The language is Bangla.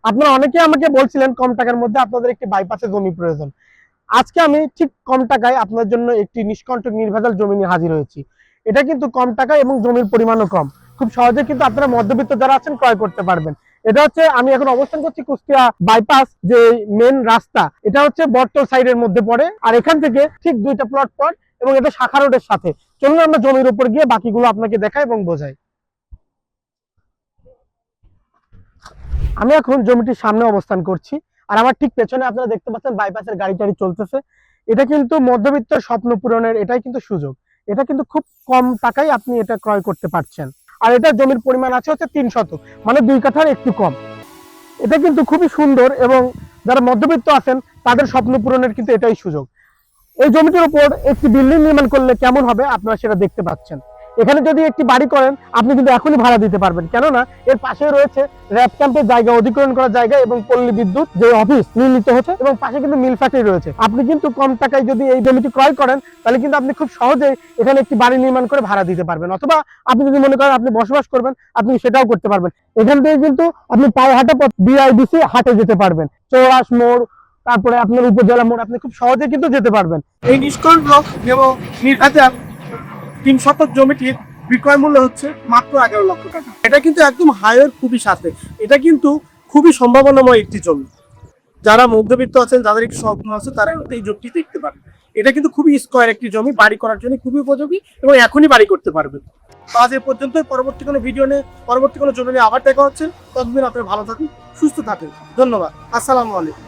আপনারা অনেকেই আমাকে বলছিলেন কম টাকার মধ্যে আপনাদের একটি বাইপাসে জমি প্রয়োজন। আজকে আমি ঠিক কম টাকায় আপনার জন্য একটি নিষ্কণ্টক নির্ভেজাল জমি নিয়ে হাজির হয়েছি। এটা কিন্তু কম টাকায় এবং জমির পরিমাণও কম। খুব সহজে কিন্তু আপনারা মধ্যবিত্ত যারা আছেন ক্রয় করতে পারবেন। এটা হচ্ছে আমি এখন অবস্থান করছি কুষ্টিয়া বাইপাস যে মেন রাস্তা, এটা হচ্ছে বটতল সাইডের মধ্যে পড়ে। আর এখান থেকে ঠিক 2টা প্লট পর এবং এটা শাখা রোডের সাথে। চলুন আমরা জমির উপর গিয়ে বাকিগুলো আপনাকে দেখাই এবং বোঝাই। আমি এখন জমিটির সামনে অবস্থান করছি। আর আমার ঠিক পেছনে আপনারা দেখতে পাচ্ছেন বাইপাসের গাড়ি টাড়ি চলতেছে। এটা কিন্তু মধ্যবিত্ত স্বপ্ন পূরণের এটাই কিন্তু সুযোগ। এটা কিন্তু খুব কম টাকায় আপনি এটা ক্রয় করতে পারছেন। আর এটা জমির পরিমাণ আছে হচ্ছে 3 শতক, মানে 2 কাঠার একটু কম। এটা কিন্তু খুবই সুন্দর এবং যারা মধ্যবিত্ত আছেন তাদের স্বপ্ন পূরণের কিন্তু এটাই সুযোগ। এই জমিটির উপর একটি বিল্ডিং নির্মাণ করলে কেমন হবে আপনারা সেটা দেখতে পাচ্ছেন। এখানে যদি একটি বাড়ি করেন আপনি কিন্তু এখনই ভাড়া দিতে পারবেন, কেননা এর পাশে রয়েছে র্যাব ক্যাম্পের জায়গা, অধিগ্রহণ করার জায়গা এবং পল্লী বিদ্যুৎ যে অফিস নির্মিত হচ্ছে এবং পাশে কিন্তু মিল ফ্যাক্টরি রয়েছে। আপনি কিন্তু কম টাকায় যদি এই জমিটি ক্রয় করেন তাহলে কিন্তু আপনি খুব সহজেই এখানে একটি বাড়ি নির্মাণ করে ভাড়া দিতে পারবেন, অথবা আপনি যদি মনে করেন আপনি বসবাস করবেন আপনি সেটাও করতে পারবেন। এখান থেকে কিন্তু আপনি পায়ে হাঁটা পথ বিআইডিসি হাটে যেতে পারবেন, চৌরাস মোড়, তারপরে আপনার উপজেলা মোড়, আপনি খুব সহজে কিন্তু যেতে পারবেন। এই নিষ্কণ্টক এবং নির্ভেজাল 3 শতক জমিটির বিক্রয় মূল্য হচ্ছে মাত্র 11 লক্ষ টাকা। এটা কিন্তু একদম হাইওয়ের খুবই সাথে। এটা কিন্তু খুবই সম্ভাবনাময় একটি জমি। যারা মধ্যবিত্ত আছেন, যাদের একটু স্বপ্ন আছে, তারা কিন্তু এই জমিটি দেখতে পারেন। এটা কিন্তু খুবই স্কোয়ার একটি জমি, বাড়ি করার জন্য খুবই উপযোগী এবং এখনই বাড়ি করতে পারবেন। আজ এ পর্যন্ত। পরবর্তী কোনো ভিডিও নিয়ে, পরবর্তী কোনো জমি নিয়ে আবার দেখা হচ্ছে। ততদিন আপনি ভালো থাকুন, সুস্থ থাকুন। ধন্যবাদ। আসসালামু আলাইকুম।